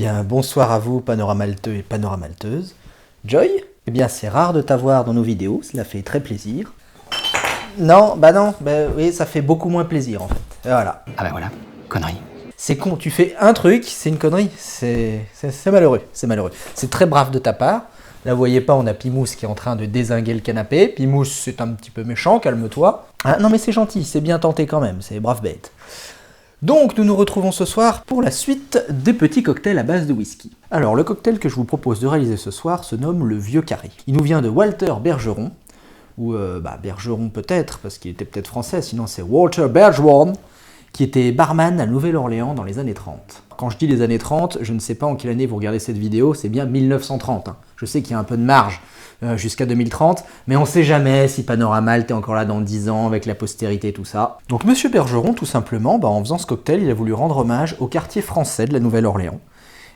bien, bonsoir à vous, panoramalteux et panoramalteuses. Joy? Eh bien, c'est rare de t'avoir dans nos vidéos, cela fait très plaisir. Non, oui, ça fait beaucoup moins plaisir en fait. Et voilà. Ah bah voilà, connerie. C'est con, tu fais un truc, c'est une connerie. C'est malheureux, c'est malheureux. C'est très brave de ta part. Là, vous voyez pas, on a Pimousse qui est en train de dézinguer le canapé. Pimousse, c'est un petit peu méchant, calme-toi. Ah, non mais c'est gentil, c'est bien tenté quand même, c'est brave bête. Donc nous nous retrouvons ce soir pour la suite des petits cocktails à base de whisky. Alors le cocktail que je vous propose de réaliser ce soir se nomme le Vieux Carré. Il nous vient de Walter Bergeron, ou Bergeron peut-être, parce qu'il était peut-être français, sinon c'est Walter Bergeron, qui était barman à Nouvelle-Orléans dans les années 30. Quand je dis les années 30, je ne sais pas en quelle année vous regardez cette vidéo, c'est bien 1930. Hein. Je sais qu'il y a un peu de marge jusqu'à 2030, mais on sait jamais si Panoramal t'es encore là dans 10 ans avec la postérité et tout ça. Donc Monsieur Bergeron, tout simplement, en faisant ce cocktail, il a voulu rendre hommage au quartier français de la Nouvelle-Orléans.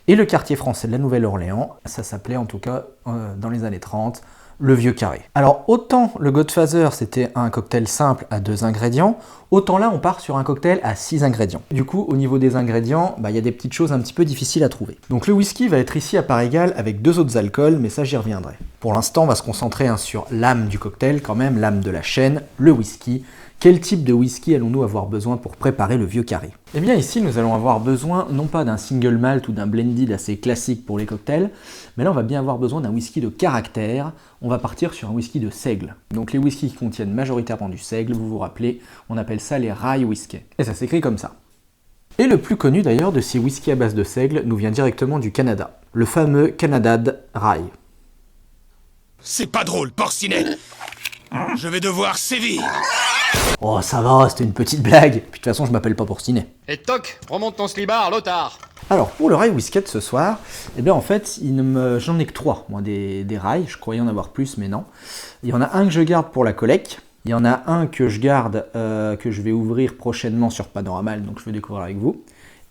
Et le quartier français de la Nouvelle-Orléans, ça s'appelait en tout cas dans les années 30, le Vieux Carré. Alors autant le Godfather c'était un cocktail simple à 2 ingrédients, autant là on part sur un cocktail à 6 ingrédients. Du coup au niveau des ingrédients, y a des petites choses un petit peu difficiles à trouver. Donc le whisky va être ici à part égale avec 2 autres alcools, mais ça j'y reviendrai. Pour l'instant on va se concentrer sur l'âme du cocktail quand même, l'âme de la chaîne, le whisky. Quel type de whisky allons-nous avoir besoin pour préparer le Vieux Carré? Eh bien ici nous allons avoir besoin non pas d'un single malt ou d'un blended assez classique pour les cocktails, mais là on va bien avoir besoin d'un whisky de caractère. On va partir sur un whisky de seigle. Donc les whiskies qui contiennent majoritairement du seigle, vous vous rappelez, on appelle ça les rye whisky. Et ça s'écrit comme ça. Et le plus connu d'ailleurs de ces whiskies à base de seigle nous vient directement du Canada, le fameux Canadad Rye. C'est pas drôle, Porcinet. Je vais devoir sévir. Oh ça va, c'était une petite blague. Puis de toute façon je m'appelle pas Porcinet. Et toc, remonte ton slibard, l'otard. Alors pour le rye whisky de ce soir, eh bien en fait j'en ai que 3, moi des rails, je croyais en avoir plus mais non. Il y en a un que je garde pour la collecte, il y en a un que je garde, que je vais ouvrir prochainement sur Panoramal, donc je vais découvrir avec vous.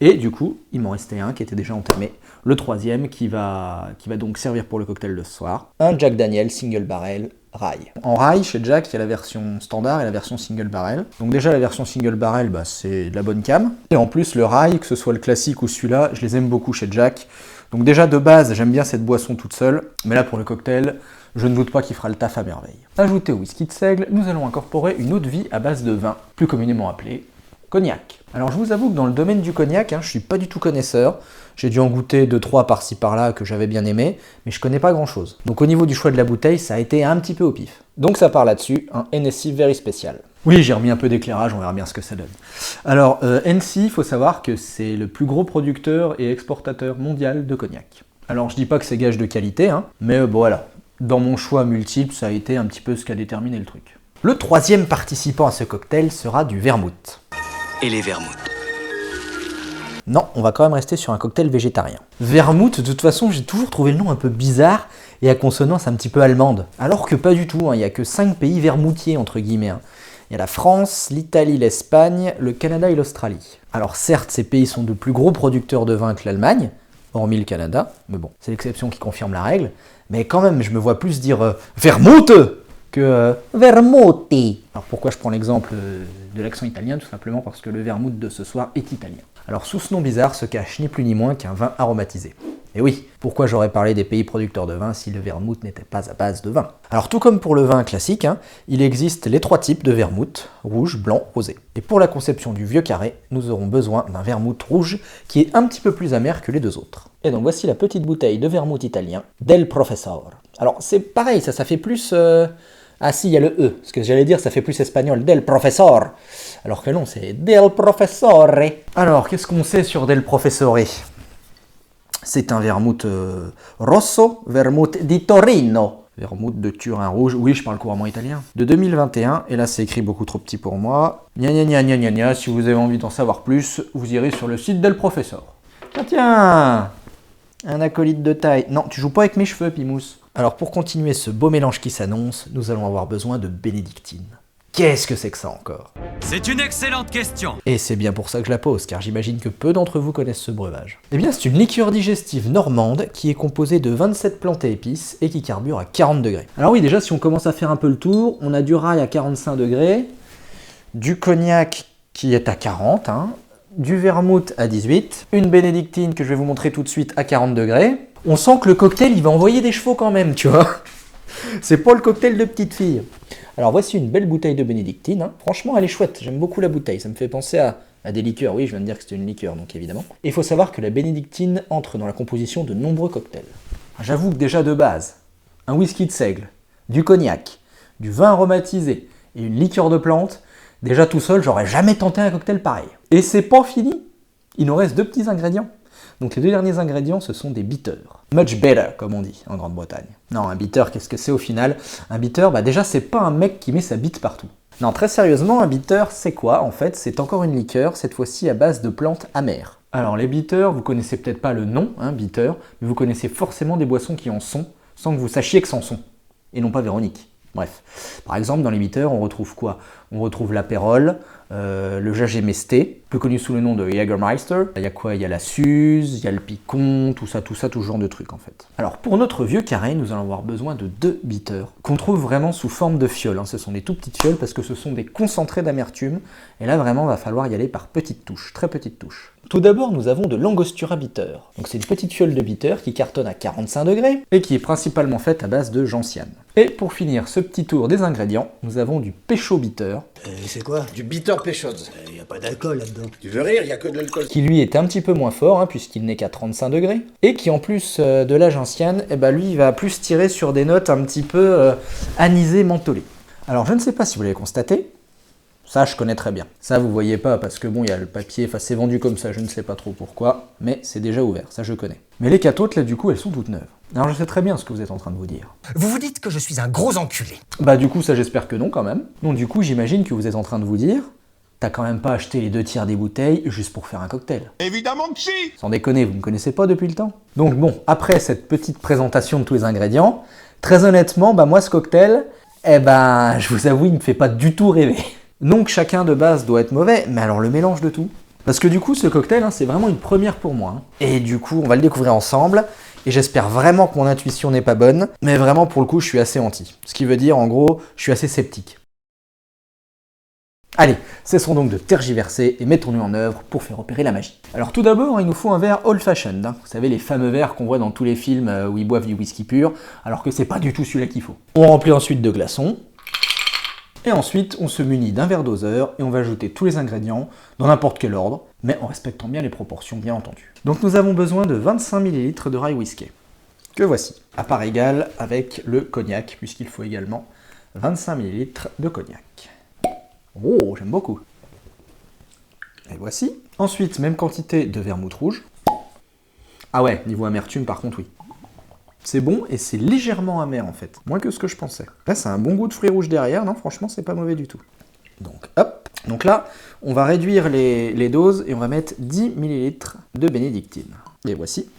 Et du coup, il m'en restait un qui était déjà entamé, le troisième qui va donc servir pour le cocktail de ce soir. Un Jack Daniel Single Barrel Rye. En rye, chez Jack, il y a la version standard et la version single barrel. Donc déjà, la version single barrel, c'est de la bonne cam. Et en plus, le rye, que ce soit le classique ou celui-là, je les aime beaucoup chez Jack. Donc déjà, de base, j'aime bien cette boisson toute seule. Mais là, pour le cocktail, je ne doute pas qu'il fera le taf à merveille. Ajouté au whisky de seigle, nous allons incorporer une eau de vie à base de vin, plus communément appelée cognac. Alors je vous avoue que dans le domaine du cognac, je suis pas du tout connaisseur. J'ai dû en goûter 2-3 par-ci par-là que j'avais bien aimé, mais je connais pas grand-chose. Donc au niveau du choix de la bouteille, ça a été un petit peu au pif. Donc ça part là-dessus, un NSC very spécial. Oui, j'ai remis un peu d'éclairage, on verra bien ce que ça donne. Alors NC, il faut savoir que c'est le plus gros producteur et exportateur mondial de cognac. Alors je dis pas que c'est gage de qualité, mais voilà. Dans mon choix multiple, ça a été un petit peu ce qui a déterminé le truc. Le troisième participant à ce cocktail sera du vermouth. Et les vermouths? Non, on va quand même rester sur un cocktail végétarien. Vermouth, de toute façon, j'ai toujours trouvé le nom un peu bizarre et à consonance un petit peu allemande. Alors que pas du tout, il n'y a que 5 pays vermoutiers, entre guillemets. Il y a la France, l'Italie, l'Espagne, le Canada et l'Australie. Alors certes, ces pays sont de plus gros producteurs de vin que l'Allemagne, hormis le Canada, mais bon, c'est l'exception qui confirme la règle. Mais quand même, je me vois plus dire vermouth que vermouthi. Alors pourquoi je prends l'exemple de l'accent italien? Tout simplement parce que le vermouth de ce soir est italien. Alors sous ce nom bizarre se cache ni plus ni moins qu'un vin aromatisé. Et oui, pourquoi j'aurais parlé des pays producteurs de vin si le vermouth n'était pas à base de vin? Alors tout comme pour le vin classique, il existe les 3 types de vermouth, rouge, blanc, rosé. Et pour la conception du Vieux Carré, nous aurons besoin d'un vermouth rouge qui est un petit peu plus amer que les 2 autres. Et donc voici la petite bouteille de vermouth italien, Del Professor. Alors c'est pareil, ça fait plus... Ah si, il y a le E, ce que j'allais dire, ça fait plus espagnol, Del Professor. Alors que non, c'est Del Professore. Alors, qu'est-ce qu'on sait sur Del Professore? C'est un vermouth rosso, vermouth di Torino. Vermouth de Turin rouge, oui, je parle couramment italien. De 2021, et là c'est écrit beaucoup trop petit pour moi. Gna gna gna gna gna gna, si vous avez envie d'en savoir plus, vous irez sur le site Del Professor. Tiens, un acolyte de taille. Non, tu joues pas avec mes cheveux, Pimousse. Alors pour continuer ce beau mélange qui s'annonce, nous allons avoir besoin de bénédictine. Qu'est-ce que c'est que ça encore? C'est une excellente question. Et c'est bien pour ça que je la pose, car j'imagine que peu d'entre vous connaissent ce breuvage. Eh bien c'est une liqueur digestive normande qui est composée de 27 plantes et épices et qui carbure à 40 degrés. Alors oui, déjà si on commence à faire un peu le tour, on a du rye à 45 degrés, du cognac qui est à 40, du vermouth à 18, une bénédictine que je vais vous montrer tout de suite à 40 degrés. On sent que le cocktail, il va envoyer des chevaux quand même, tu vois. C'est pas le cocktail de petite fille. Alors voici une belle bouteille de bénédictine. Hein. Franchement, elle est chouette. J'aime beaucoup la bouteille. Ça me fait penser à des liqueurs. Oui, je viens de dire que c'était une liqueur, donc évidemment. Et il faut savoir que la bénédictine entre dans la composition de nombreux cocktails. J'avoue que déjà de base, un whisky de seigle, du cognac, du vin aromatisé et une liqueur de plante, déjà tout seul, j'aurais jamais tenté un cocktail pareil. Et c'est pas fini. Il nous reste 2 petits ingrédients. Donc les 2 derniers ingrédients, ce sont des bitters. Much better, comme on dit en Grande-Bretagne. Non, un bitter, qu'est-ce que c'est au final? Un bitter, déjà, c'est pas un mec qui met sa bite partout. Non, très sérieusement, un bitter, c'est quoi? En fait, c'est encore une liqueur, cette fois-ci à base de plantes amères. Alors les bitters, vous connaissez peut-être pas le nom, bitter, mais vous connaissez forcément des boissons qui en sont, sans que vous sachiez que c'en sont, et non pas Véronique. Bref, par exemple, dans les bitters, on retrouve quoi? On retrouve l'apérole, le Jagermeister, plus connu sous le nom de Jägermeister. Il y a quoi? Il y a la Suze, il y a le Picon, tout ça, tout ce genre de trucs en fait. Alors pour notre vieux carré, nous allons avoir besoin de 2 bitters, qu'on trouve vraiment sous forme de fioles. Ce sont des tout petites fioles parce que ce sont des concentrés d'amertume. Et là vraiment, il va falloir y aller par petites touches, très petites touches. Tout d'abord, nous avons de l'Angostura bitter. Donc c'est une petite fiole de bitter qui cartonne à 45 degrés et qui est principalement faite à base de gentiane. Et pour finir ce petit tour des ingrédients, nous avons du Pécho bitter. C'est quoi? Du bitter péchose. Y a pas d'alcool là-dedans. Tu veux rire, y a que de l'alcool. Qui lui est un petit peu moins fort, puisqu'il n'est qu'à 35 degrés. Et qui en plus de la gentiane, lui il va plus tirer sur des notes un petit peu anisées, mentholées. Alors je ne sais pas si vous l'avez constaté, ça je connais très bien. Ça vous voyez pas parce que bon, il y a le papier, c'est vendu comme ça, je ne sais pas trop pourquoi, mais c'est déjà ouvert, ça je connais. Mais les 4 autres là du coup, elles sont toutes neuves. Alors je sais très bien ce que vous êtes en train de vous dire. Vous vous dites que je suis un gros enculé. Du coup ça j'espère que non quand même. Donc du coup j'imagine que vous êtes en train de vous dire, t'as quand même pas acheté les 2 tiers des bouteilles juste pour faire un cocktail. Évidemment que si. Sans déconner, vous me connaissez pas depuis le temps. Donc bon, après cette petite présentation de tous les ingrédients, très honnêtement, moi ce cocktail, je vous avoue, il me fait pas du tout rêver. Donc chacun de base doit être mauvais, mais alors le mélange de tout. Parce que du coup ce cocktail, c'est vraiment une première pour moi. Et du coup on va le découvrir ensemble, et j'espère vraiment que mon intuition n'est pas bonne, mais vraiment pour le coup je suis assez anti. Ce qui veut dire en gros, je suis assez sceptique. Allez, cessons donc de tergiverser et mettons-nous en œuvre pour faire opérer la magie. Alors tout d'abord, il nous faut un verre old fashioned. Vous savez, les fameux verres qu'on voit dans tous les films où ils boivent du whisky pur, alors que c'est pas du tout celui-là qu'il faut. On remplit ensuite de glaçons. Et ensuite, on se munit d'un verre doseur et on va ajouter tous les ingrédients dans n'importe quel ordre, mais en respectant bien les proportions, bien entendu. Donc nous avons besoin de 25 ml de rye whisky, que voici, à part égale avec le cognac, puisqu'il faut également 25 ml de cognac. Oh, j'aime beaucoup. Et voici. Ensuite, même quantité de vermouth rouge. Ah ouais, niveau amertume par contre, oui. C'est bon et c'est légèrement amer en fait, moins que ce que je pensais. Là, c'est un bon goût de fruits rouges derrière, non, franchement, c'est pas mauvais du tout. Donc, hop. Donc là, on va réduire les doses et on va mettre 10 ml de bénédictine. Et voici.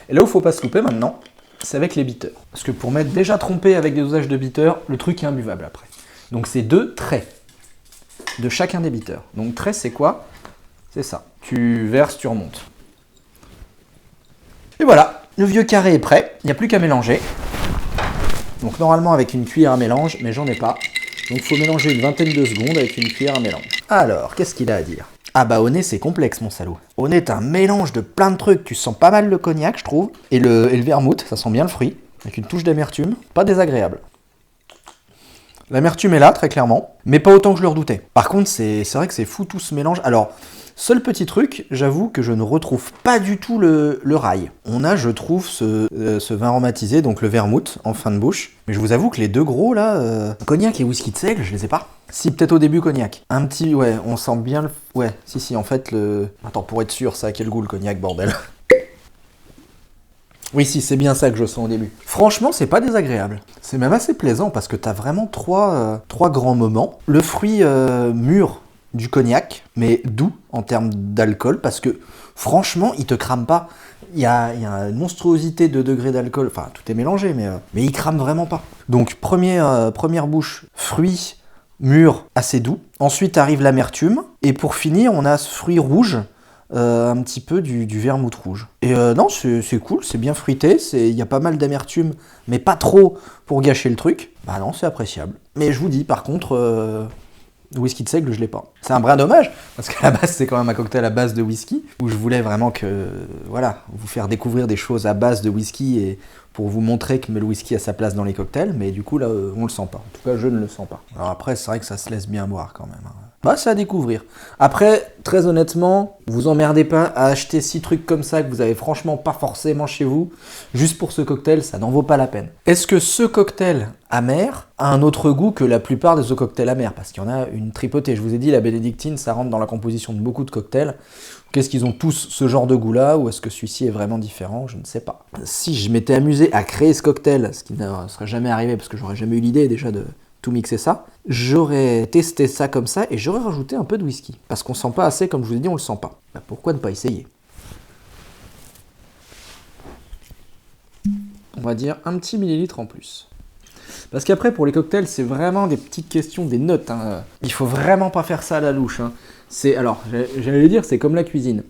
Et là où il faut pas se louper maintenant, c'est avec les bitters. Parce que pour m'être déjà trompé avec des dosages de bitters, le truc est imbuvable après. Donc c'est 2 traits de chacun des bitters. Donc trait, c'est quoi? C'est ça. Tu verses, tu remontes. Et voilà. Le vieux carré est prêt, il n'y a plus qu'à mélanger. Donc normalement avec une cuillère à mélange, mais j'en ai pas. Donc il faut mélanger une vingtaine de secondes avec une cuillère à mélange. Alors, qu'est-ce qu'il a à dire? Au nez c'est complexe mon salaud. Au nez t'as un mélange de plein de trucs, tu sens pas mal le cognac je trouve. Et le vermouth, ça sent bien le fruit, avec une touche d'amertume, pas désagréable. L'amertume est là, très clairement, mais pas autant que je le redoutais. Par contre, c'est vrai que c'est fou tout ce mélange. Alors, seul petit truc, j'avoue que je ne retrouve pas du tout le rail. On a, je trouve, ce vin aromatisé, donc le vermouth, en fin de bouche. Mais je vous avoue que les deux gros, là, cognac et whisky de seigle, je les ai pas. Si, peut-être au début, cognac. Un petit, ouais, on sent bien le... Ouais, si, en fait, le... Attends, pour être sûr, ça a quel goût le cognac, bordel? Oui, si, c'est bien ça que je sens au début. Franchement, c'est pas désagréable. C'est même assez plaisant parce que t'as vraiment trois grands moments. Le fruit mûr du cognac, mais doux en termes d'alcool, parce que franchement, il te crame pas. Il y a une monstruosité de degrés d'alcool, enfin, tout est mélangé, mais il crame vraiment pas. Donc, première bouche, fruit mûr assez doux. Ensuite arrive l'amertume. Et pour finir, on a ce fruit rouge, un petit peu du vermouth rouge. Et non, c'est cool, c'est bien fruité, il y a pas mal d'amertume, mais pas trop pour gâcher le truc. Bah non, c'est appréciable. Mais je vous dis, par contre, Le whisky de seigle, je l'ai pas. C'est un brin dommage, parce qu'à la base, c'est quand même un cocktail à base de whisky, où je voulais vraiment vous faire découvrir des choses à base de whisky et pour vous montrer que le whisky a sa place dans les cocktails, mais du coup, là, on le sent pas. En tout cas, je ne le sens pas. Alors après, c'est vrai que ça se laisse bien boire quand même. Bah, c'est à découvrir. Après, très honnêtement, vous emmerdez pas à acheter 6 trucs comme ça que vous avez franchement pas forcément chez vous. Juste pour ce cocktail, ça n'en vaut pas la peine. Est-ce que ce cocktail amer a un autre goût que la plupart des autres cocktails amers? Parce qu'il y en a une tripotée. Je vous ai dit, la bénédictine, ça rentre dans la composition de beaucoup de cocktails. Qu'est-ce qu'ils ont tous ce genre de goût-là, ou est-ce que celui-ci est vraiment différent? Je ne sais pas. Si je m'étais amusé à créer ce cocktail, ce qui ne serait jamais arrivé parce que j'aurais jamais eu l'idée déjà de tout mixer ça, j'aurais testé ça comme ça et j'aurais rajouté un peu de whisky. Parce qu'on sent pas assez, comme je vous ai dit, on le sent pas. Bah, pourquoi ne pas essayer? On va dire un petit millilitre en plus. Parce qu'après, pour les cocktails, c'est vraiment des petites questions, des notes. Hein. Il faut vraiment pas faire ça à la louche. Hein. Alors, j'allais dire, c'est comme la cuisine.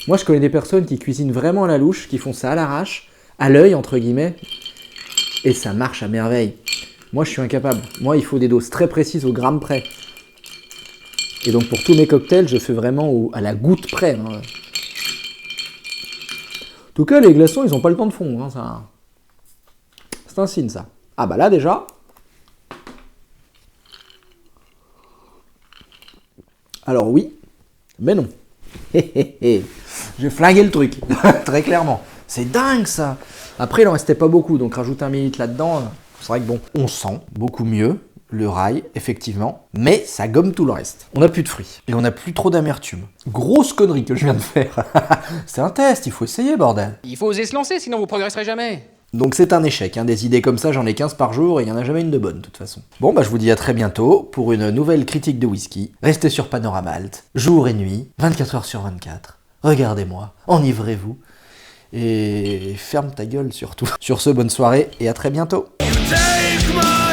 Moi, je connais des personnes qui cuisinent vraiment à la louche, qui font ça à l'arrache, à l'œil, entre guillemets, et ça marche à merveille. Moi, je suis incapable. Moi, il faut des doses très précises au gramme près. Et donc, pour tous mes cocktails, je fais vraiment à la goutte près. Hein. En tout cas, les glaçons, ils n'ont pas le temps de fondre. Hein, ça... C'est un signe, ça. Ah bah là, déjà... Alors oui, mais non. J'ai flingué le truc, très clairement. C'est dingue, ça. Après, il en restait pas beaucoup, donc rajouter 1 millilitre là-dedans... C'est vrai que bon, on sent beaucoup mieux le rail, effectivement, mais ça gomme tout le reste. On n'a plus de fruits, et on n'a plus trop d'amertume. Grosse connerie que je viens de faire. C'est un test, il faut essayer, bordel. Il faut oser se lancer, sinon vous progresserez jamais. Donc c'est un échec, hein. Des idées comme ça, j'en ai 15 par jour, et il n'y en a jamais une de bonne, de toute façon. Bon, bah je vous dis à très bientôt pour une nouvelle critique de whisky. Restez sur Panorama Alt, jour et nuit, 24 heures sur 24. Regardez-moi, enivrez-vous, et ferme ta gueule surtout. Sur ce, bonne soirée, et à très bientôt. Take my